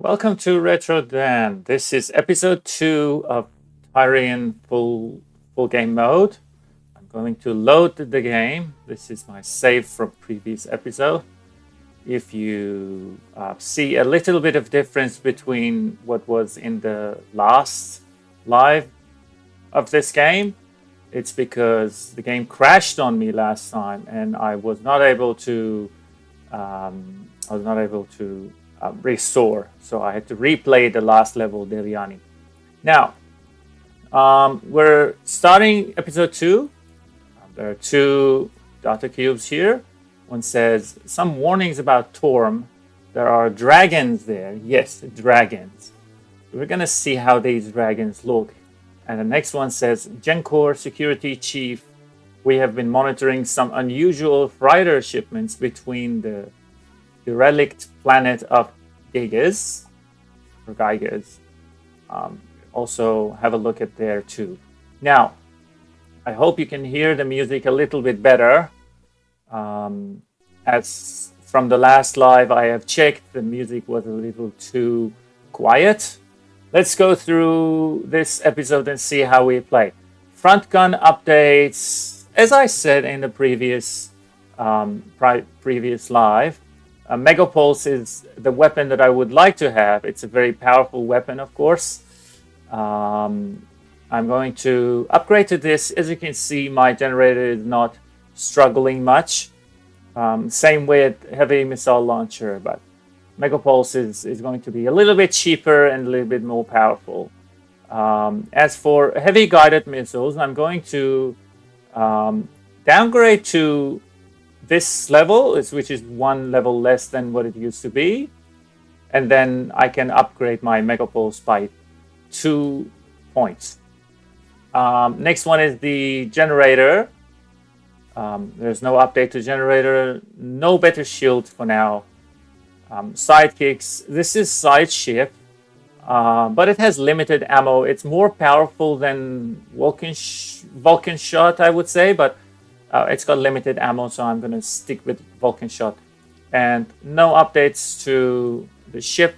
Welcome to Retro Dan. This is episode 2 of Tyrian full game mode. I'm going to load the game. This is my save from previous episode. If you see a little bit of difference between what was in the last live of this game, it's because the game crashed on me last time and I was not able to restore. So I had to replay the last level, Deliani. Now, we're starting episode 2. There are 2 data cubes here. One says, some warnings about Torm. There are dragons there. Yes, dragons. We're going to see how these dragons look. And the next one says, Gencor Security Chief, we have been monitoring some unusual freighter shipments between the derelict planet of Gigas, or Gigas. Also have a look at there too. Now, I hope you can hear the music a little bit better. As from the last live I have checked, the music was a little too quiet. Let's go through this episode and see how we play. Front gun updates. As I said in the previous live, Megapulse is the weapon that I would like to have. It's a very powerful weapon, of course. I'm going to upgrade to this. As you can see, my generator is not struggling much. Same with heavy missile launcher, but Megapulse is going to be a little bit cheaper and a little bit more powerful. As for heavy guided missiles, I'm going to downgrade to this level, which is 1 level less than what it used to be. And then I can upgrade my Megapulse by 2 points. Next one is the generator. There's no update to generator. No better shield for now. Sidekicks. This is side ship, but it has limited ammo. It's more powerful than Vulcan shot, I would say, but it's got limited ammo, so I'm going to stick with Vulcan shot. And no updates to the ship.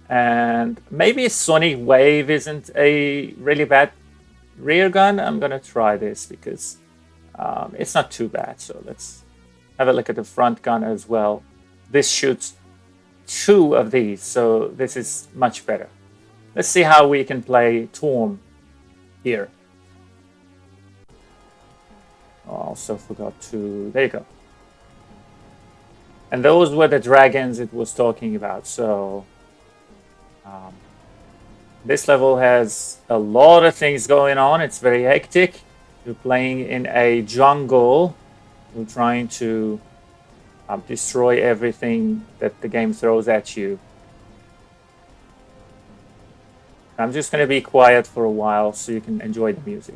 And maybe Sonic Wave isn't a really bad rear gun. I'm going to try this because it's not too bad. So let's have a look at the front gun as well. This shoots 2 of these, so this is much better. Let's see how we can play Torm here. I also forgot to... There you go. And those were the dragons it was talking about. So this level has a lot of things going on. It's very hectic. You're playing in a jungle. You're trying to destroy everything that the game throws at you. I'm just going to be quiet for a while so you can enjoy the music.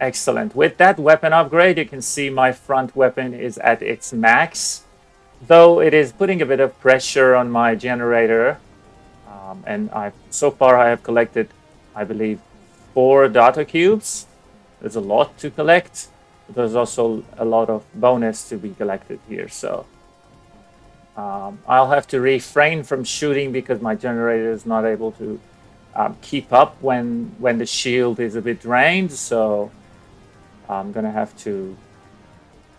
Excellent. With that weapon upgrade, you can see my front weapon is at its max, though it is putting a bit of pressure on my generator. And so far I have collected, I believe, 4 data cubes. There's a lot to collect, but there's also a lot of bonus to be collected here. So I'll have to refrain from shooting because my generator is not able to keep up when the shield is a bit drained. So I'm going to have to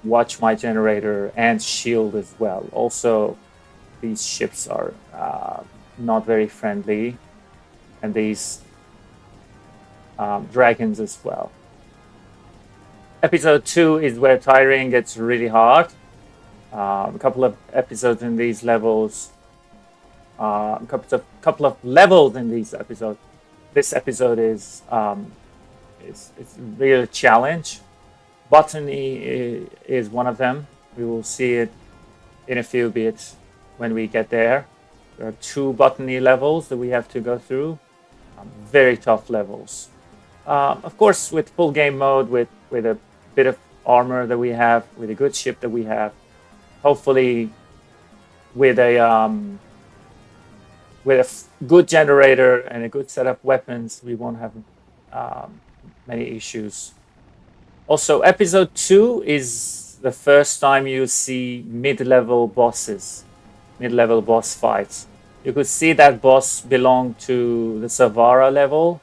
watch my generator and shield as well. Also, these ships are not very friendly, and these dragons as well. Episode 2 is where Tyrian gets really hard. A couple of episodes in these levels. A couple of levels in these episodes. This episode is it's really a challenge. Botany is one of them. We will see it in a few bits when we get there. There are 2 botany levels that we have to go through. Very tough levels. Of course, with full game mode, with a bit of armor that we have, with a good ship that we have, hopefully with a with a good generator and a good set of weapons, we won't have many issues. Also, episode 2 is the first time you see mid-level bosses, mid-level boss fights. You could see that boss belong to the Savara level,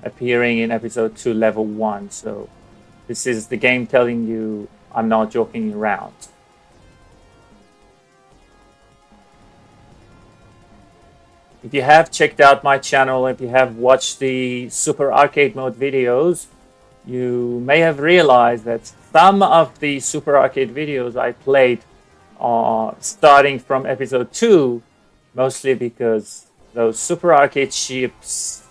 appearing in episode 2, level 1. So this is the game telling you I'm not joking around. If you have checked out my channel, if you have watched the Super Arcade Mode videos, you may have realized that some of the Super Arcade videos I played starting from episode 2, mostly because those Super Arcade ships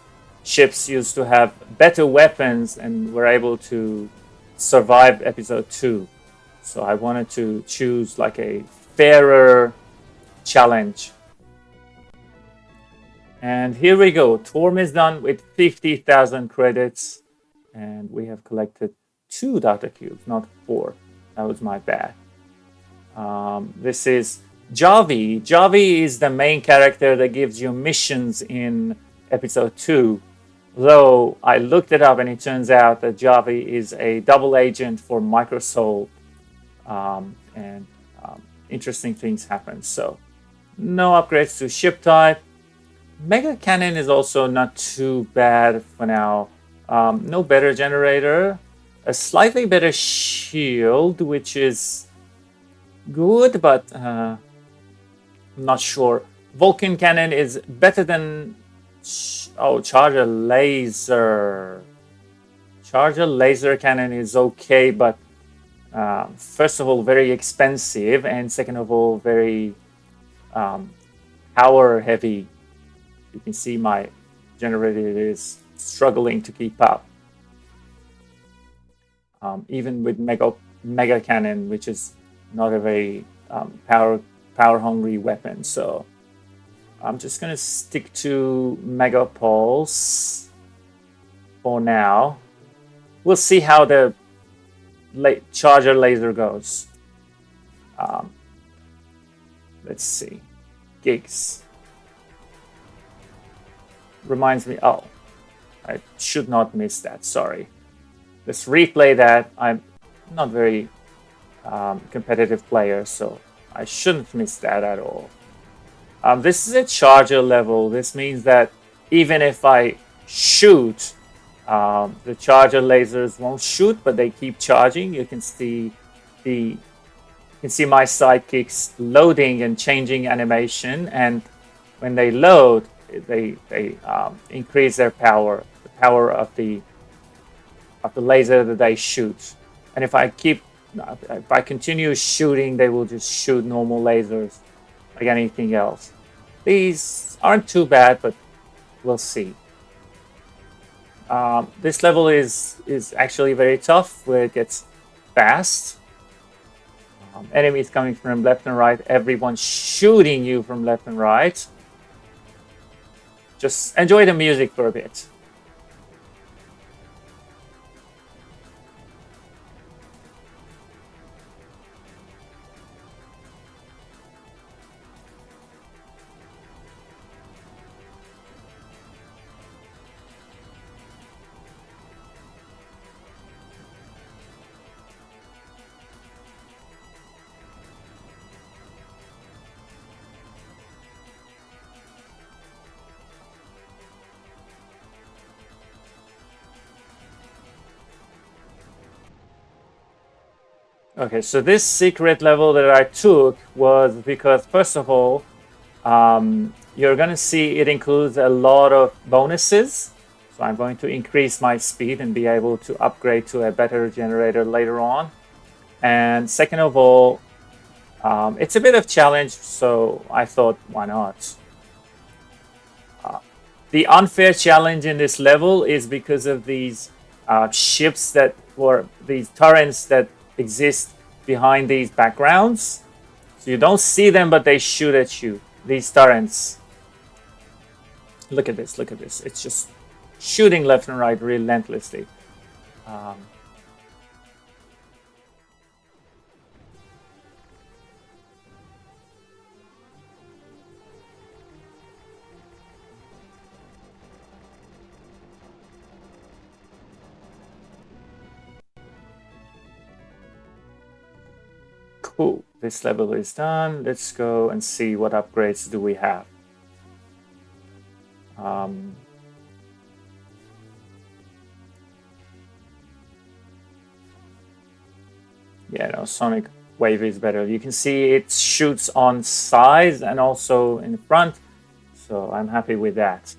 used to have better weapons and were able to survive episode 2. So I wanted to choose like a fairer challenge. And here we go. Torm is done with 50,000 credits. And we have collected 2 data cubes, not 4. That was my bad. This is Javi. Javi is the main character that gives you missions in episode 2. Though I looked it up and it turns out that Javi is a double agent for Microsoft. And interesting things happen. So no upgrades to ship type. Mega Cannon is also not too bad for now. No better generator. A slightly better shield, which is good, but I'm not sure. Vulcan Cannon is better than... Charger Laser. Charger Laser Cannon is okay, but first of all, very expensive, and second of all, very power heavy. You can see my generator is struggling to keep up. Even with Mega Cannon, which is not a very power hungry weapon. So I'm just gonna stick to Mega Pulse for now. We'll see how the Charger Laser goes. Let's see. Gigs. Reminds me, oh, I should not miss that, sorry. Let's replay that. I'm not very competitive player, so I shouldn't miss that at all. This is a charger level. This means that even if I shoot, the charger lasers won't shoot, but they keep charging. You can see my sidekicks loading and changing animation, and when they load, they increase their power, the power of the laser that they shoot. And if I continue shooting, they will just shoot normal lasers like anything else. These aren't too bad, but we'll see. This level is actually very tough, where it gets fast. Enemies coming from left and right, everyone shooting you from left and right. Just enjoy the music for a bit. Okay, so this secret level that I took was because, first of all, you're going to see it includes a lot of bonuses. So I'm going to increase my speed and be able to upgrade to a better generator later on. And second of all, it's a bit of challenge, so I thought, why not? The unfair challenge in this level is because of these ships or these turrets that exist behind these backgrounds. So you don't see them, but they shoot at you. These turrets. Look at this, look at this. It's just shooting left and right relentlessly. Cool. This level is done. Let's go and see what upgrades do we have. Yeah, no, Sonic Wave is better. You can see it shoots on sides and also in front, so I'm happy with that.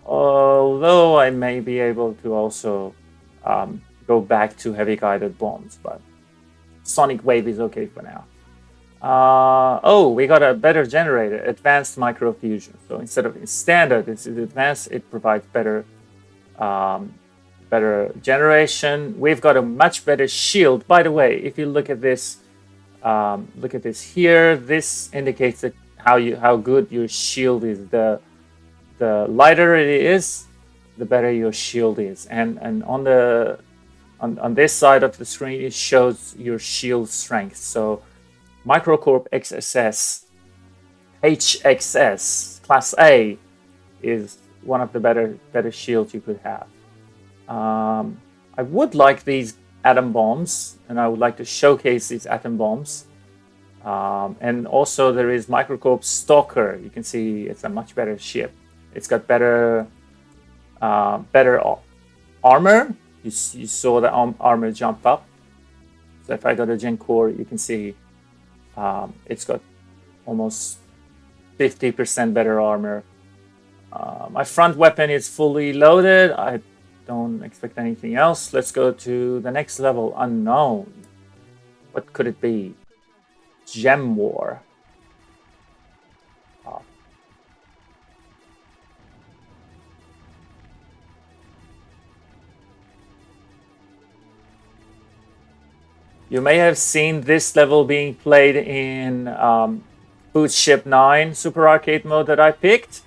Although I may be able to also go back to heavy guided bombs, but Sonic Wave is okay for now. Oh, we got a better generator, advanced microfusion. So instead of standard, this is advanced. It provides better better generation. We've got a much better shield. By the way, if you look at this here. This indicates that how good your shield is. The lighter it is, the better your shield is. And on this side of the screen, it shows your shield strength. So Microcorp XSS, HXS, Class A is one of the better shields you could have. I would like these atom bombs, and I would like to showcase these atom bombs. And also there is Microcorp Stalker. You can see it's a much better ship. It's got better armor. You saw the armor jump up. So if I go to Gen Core, you can see it's got almost 50% better armor. My front weapon is fully loaded. I don't expect anything else. Let's go to the next level, Unknown. What could it be? Gem War. You may have seen this level being played in Food Ship 9 Super Arcade mode that I picked.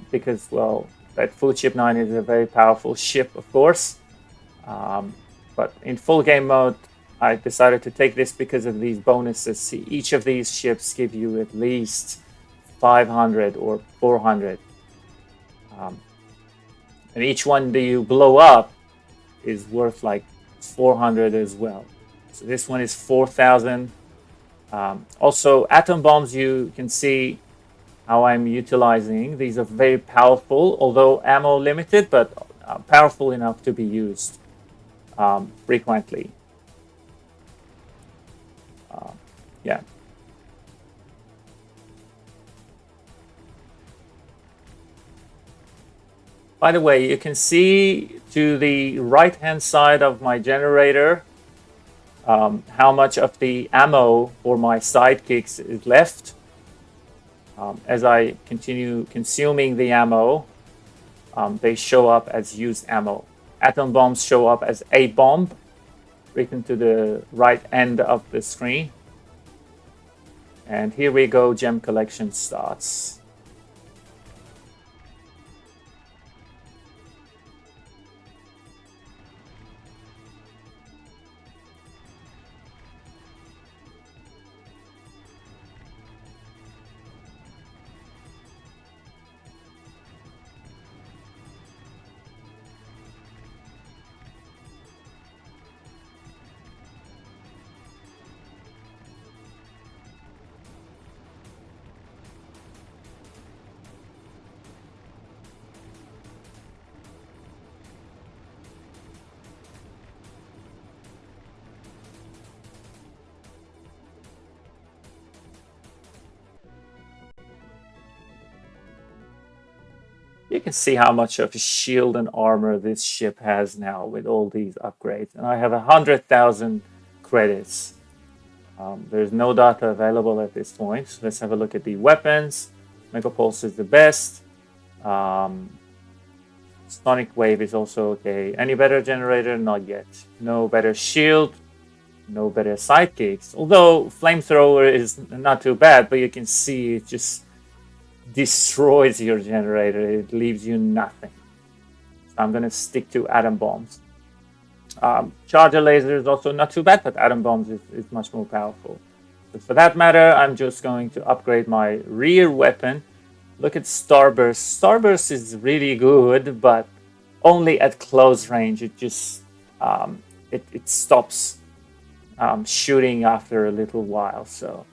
Because, well, that Food Ship 9 is a very powerful ship, of course. But in full game mode, I decided to take this because of these bonuses. See, each of these ships give you at least 500 or 400. And each one that you blow up is worth like 400 as well. So this one is 4,000. Also, atom bombs, you can see how I'm utilizing. These are very powerful, although ammo limited, but powerful enough to be used frequently. Yeah. By the way, you can see to the right-hand side of my generator how much of the ammo for my sidekicks is left. As I continue consuming the ammo, they show up as used ammo. Atom bombs show up as a bomb, written to the right end of the screen. And here we go, gem collection starts. You can see how much of a shield and armor this ship has now with all these upgrades. And I have 100,000 credits. There's no data available at this point. So let's have a look at the weapons. Megapulse is the best. Sonic Wave is also okay. Any better generator? Not yet. No better shield. No better sidekicks. Although Flamethrower is not too bad, but you can see it just destroys your generator. It leaves you nothing. So I'm going to stick to atom bombs. Charger laser is also not too bad, but atom bombs is much more powerful. So for that matter, I'm just going to upgrade my rear weapon. Look at Starburst. Starburst is really good, but only at close range. It just it stops shooting after a little while. So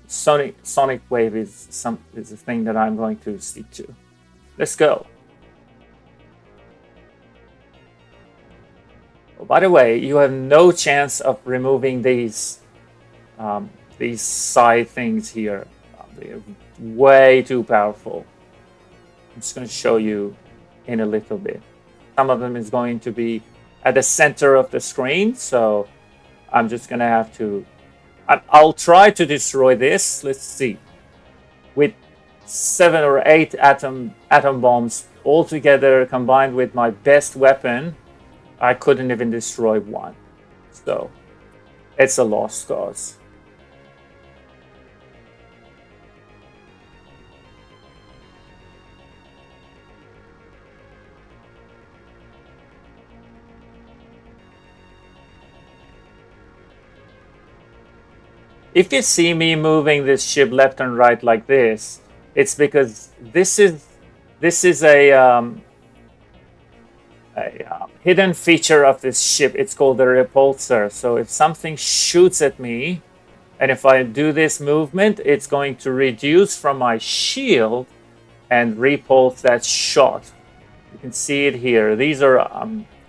sonic wave is a thing that I'm going to stick to. Let's go. Oh, by the way, you have no chance of removing these side things here. They're way too powerful. I'm just going to show you in a little bit. Some of them is going to be at the center of the screen, so I'm just going to have to... I'll try to destroy this. Let's see. With 7 or 8 atom bombs all together, combined with my best weapon, I couldn't even destroy one. So it's a lost cause. If you see me moving this ship left and right like this, it's because this is a hidden feature of this ship. It's called the repulsor. So if something shoots at me, and if I do this movement, it's going to reduce from my shield and repulse that shot. You can see it here. These are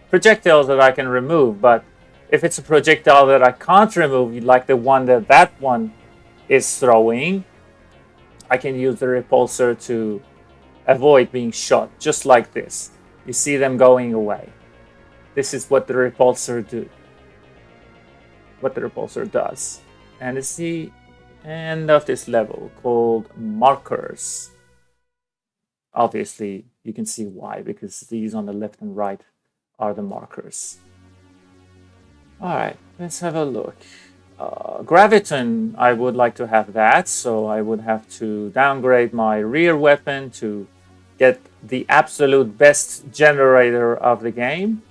projectiles that I can remove, but if it's a projectile that I can't remove, like the one that one is throwing, I can use the repulsor to avoid being shot, just like this. You see them going away. This is what the repulsor does. And it's the end of this level called markers. Obviously, you can see why, because these on the left and right are the markers. Alright, let's have a look. Graviton, I would like to have that, so I would have to downgrade my rear weapon to get the absolute best generator of the game,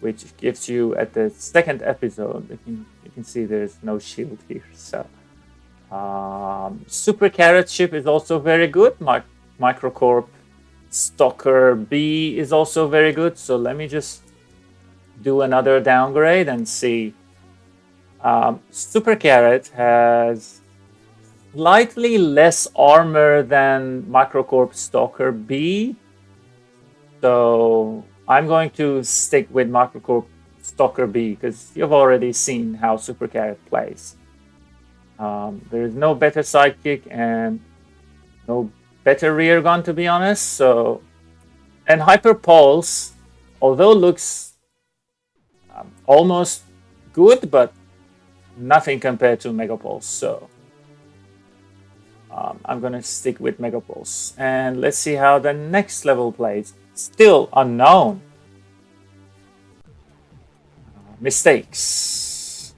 which gives you at the second episode. You can see there's no shield here. So Super Carrot ship is also very good. Microcorp Stalker B is also very good. So let me just do another downgrade and see. Super Carrot has slightly less armor than Microcorp Stalker B, so I'm going to stick with Microcorp Stalker B because you've already seen how Super Carrot plays. There is no better sidekick and no better rear gun, to be honest. So, and Hyper Pulse, although looks almost good, but nothing compared to Mega Pulse. So I'm gonna stick with Mega Pulse, and let's see how the next level plays. Still unknown. Mistakes.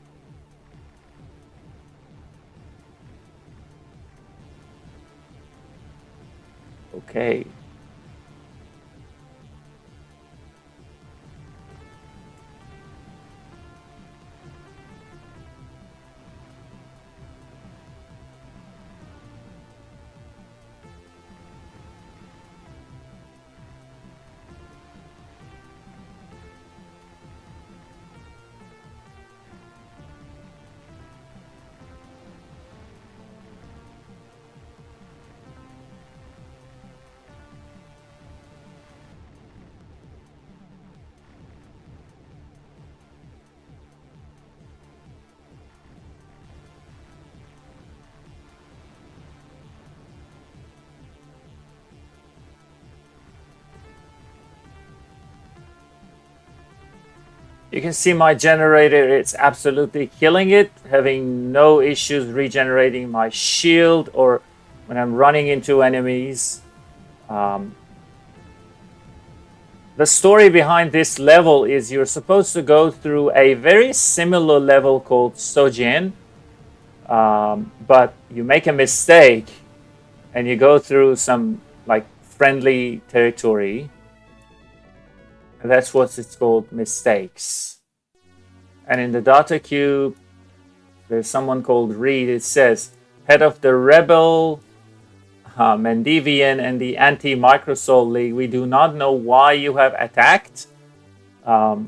Okay. You can see my generator, it's absolutely killing it, having no issues regenerating my shield or when I'm running into enemies. The story behind this level is you're supposed to go through a very similar level called Sojin, but you make a mistake and you go through some like friendly territory. That's what it's called, mistakes. And in the data cube, there's someone called Reed. It says, head of the Rebel, Mendevian, and the Anti-Microsoul League, we do not know why you have attacked.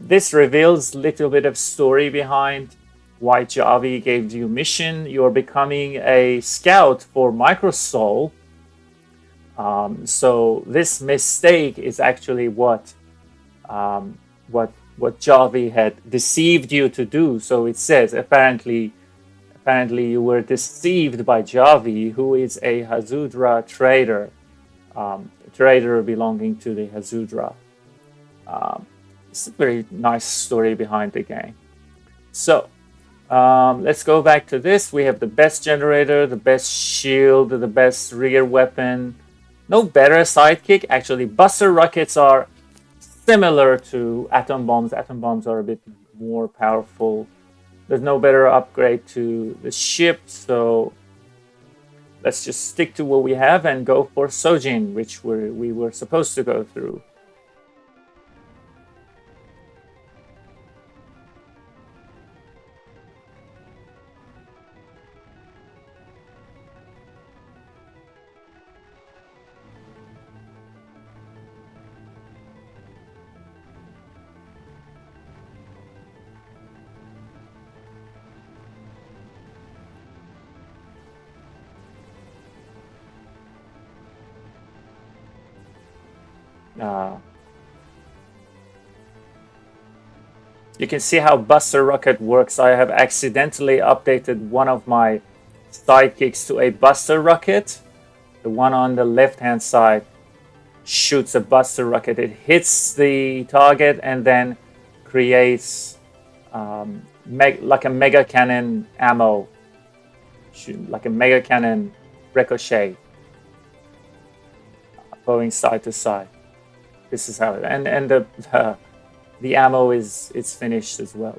This reveals a little bit of story behind why Javi gave you mission. You're becoming a scout for Microsoul. So this mistake is actually um, what Javi had deceived you to do. So it says apparently you were deceived by Javi, who is a Hazudra trader, trader belonging to the Hazudra. It's a very nice story behind the game. So let's go back to this. We have the best generator, the best shield, the best rear weapon. No better sidekick. Actually, buster rockets are similar to atom bombs. Atom bombs are a bit more powerful. There's no better upgrade to the ship, so let's just stick to what we have and go for Sojin, which we were supposed to go through. Uh, you can see how Buster Rocket works. I have accidentally updated one of my sidekicks to a Buster Rocket. The one on the left-hand side shoots a Buster Rocket. It hits the target and then creates like a mega cannon ammo, like a mega cannon ricochet, going side to side. This is how it, and the ammo is finished as well.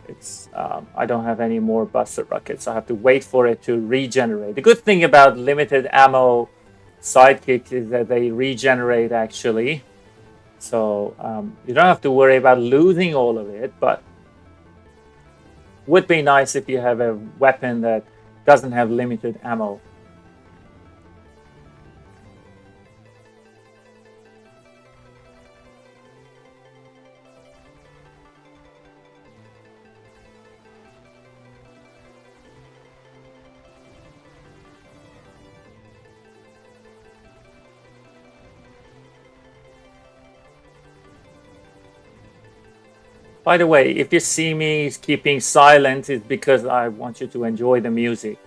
It's I don't have any more Buster Rockets. I have to wait for it to regenerate. The good thing about limited ammo sidekicks is that they regenerate actually. So you don't have to worry about losing all of it, but would be nice if you have a weapon that doesn't have limited ammo. By the way, if you see me keeping silent, it's because I want you to enjoy the music.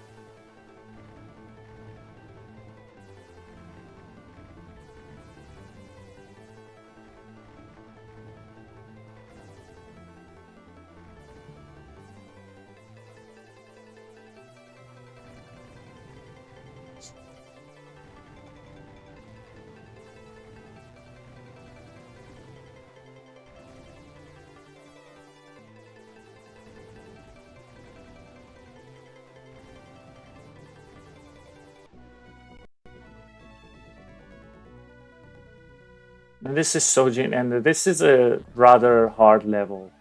And this is Sojin, and this is a rather hard level.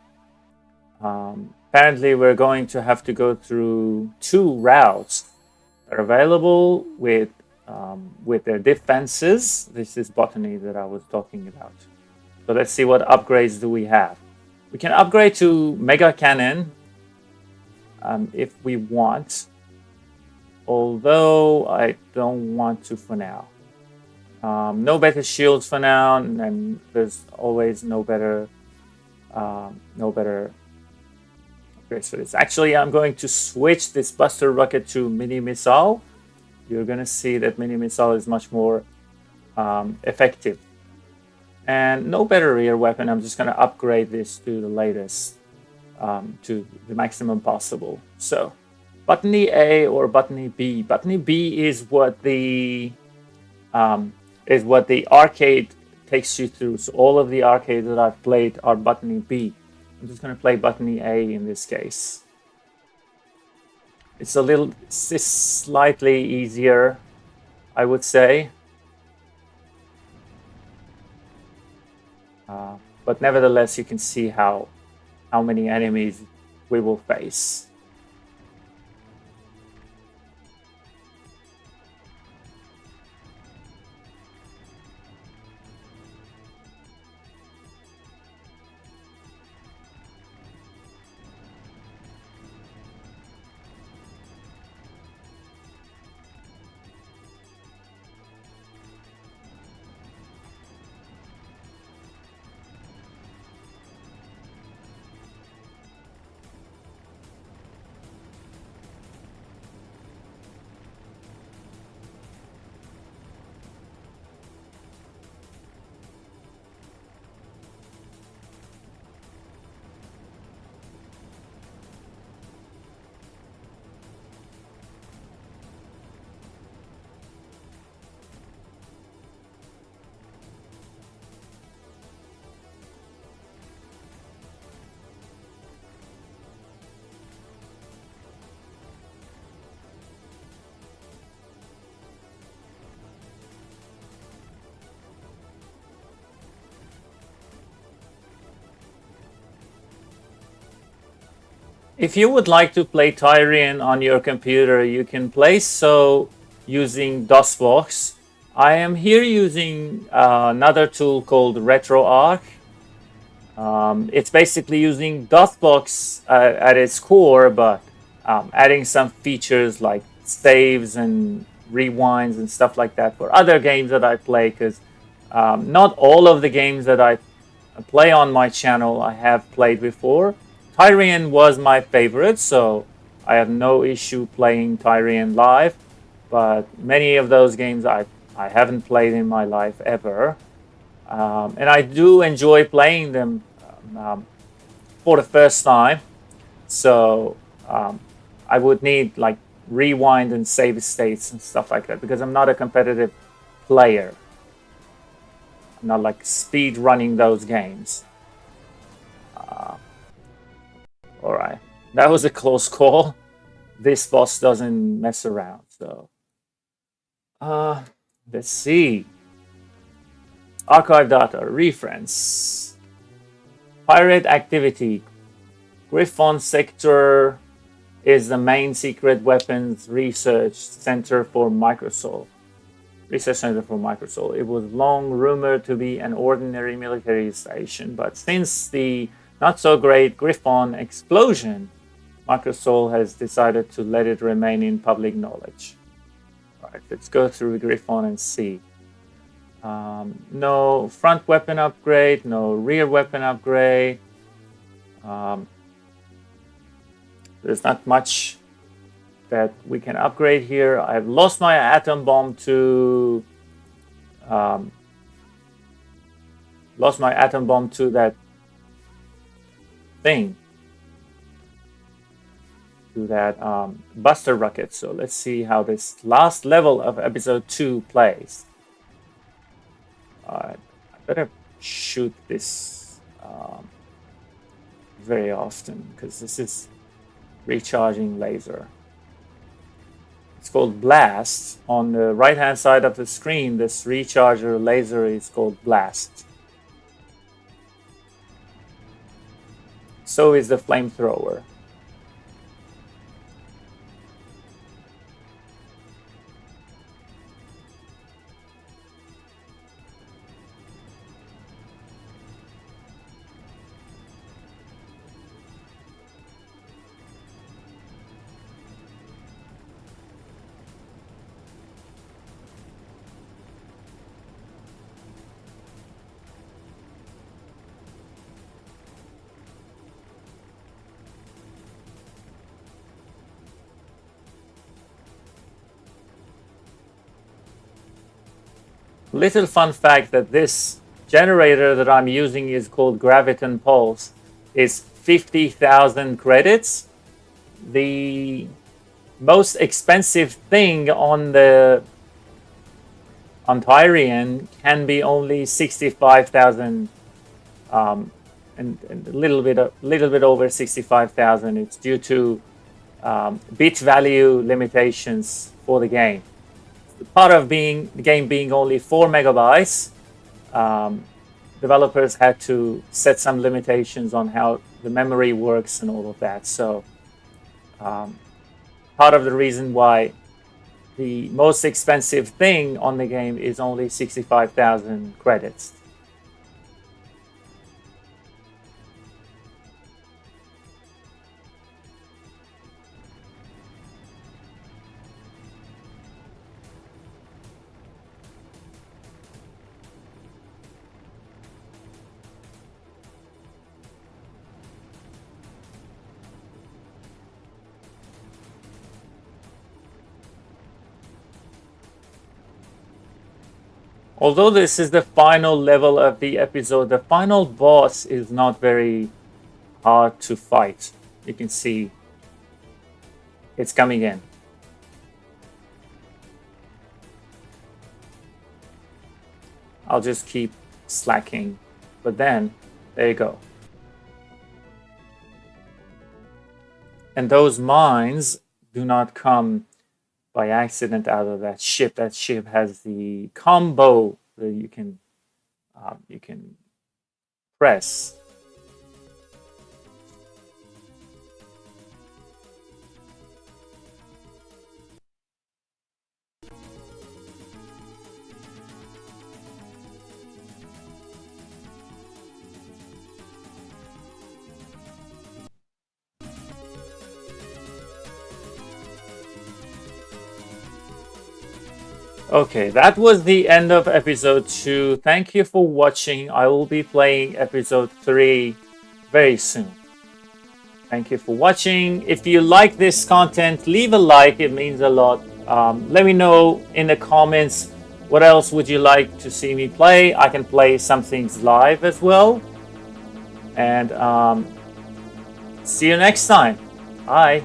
Apparently, we're going to have to go through two routes that are available with their defenses. This is botany that I was talking about. So let's see what upgrades do we have. We can upgrade to Mega Cannon if we want, although I don't want to for now. No better shields for now, and there's always no better upgrades for this. Actually, I'm going to switch this Buster Rocket to Mini Missile. You're going to see that Mini Missile is much more effective. And no better rear weapon. I'm just going to upgrade this to the latest, to the maximum possible. So, Botany A or Botany B. Botany B is what the arcade takes you through. So all of the arcades that I've played are Botany B. I'm just going to play Botany A in this case. It's slightly easier, I would say. But nevertheless, you can see how many enemies we will face. If you would like to play Tyrian on your computer, you can play so using DOSBox. I am here using another tool called RetroArch. It's basically using DOSBox at its core, but adding some features like saves and rewinds and stuff like that for other games that I play, because not all of the games that I play on my channel I have played before. Tyrian was my favorite, so I have no issue playing Tyrian live, but many of those games I haven't played in my life ever. And I do enjoy playing them for the first time. So I would need like rewind and save states and stuff like that, because I'm not a competitive player. I'm not like speed running those games. All right, that was a close call. This boss doesn't mess around. So uh, let's see. Archive data, reference, pirate activity. Griffon sector is the main secret weapons research center for Microsoft. Research center for Microsoft. It was long rumored to be an ordinary military station, but since the not so great Griffon explosion, Microsoft has decided to let it remain in public knowledge. All right, let's go through Griffon and see. No front weapon upgrade, no rear weapon upgrade. There's not much that we can upgrade here. I've lost my atom bomb to that thing, to that buster rocket. So let's see how this last level of episode 2 plays. I better shoot this very often, because this is recharging laser. It's called Blast. On the right hand side of the screen, this recharger laser is called Blast. So is the flamethrower. Little fun fact that this generator that I'm using is called Graviton Pulse. Is 50,000 credits. The most expensive thing on Tyrian can be only 65,000, and a little bit over 65,000. It's due to bit value limitations for the game. Part of the game being only 4 megabytes, developers had to set some limitations on how the memory works and all of that. So part of the reason why the most expensive thing on the game is only 65,000 credits. Although this is the final level of the episode, the final boss is not very hard to fight. You can see it's coming in. I'll just keep slacking, but then there you go. And those mines do not come by accident out of that ship. That ship has the combo that you can press. Okay, that was the end of episode 2. Thank you for watching. I will be playing episode 3 very soon. Thank you for watching. If you like this content, leave a like. It means a lot. Let me know in the comments what else would you like to see me play. I can play some things live as well. And see you next time. Bye.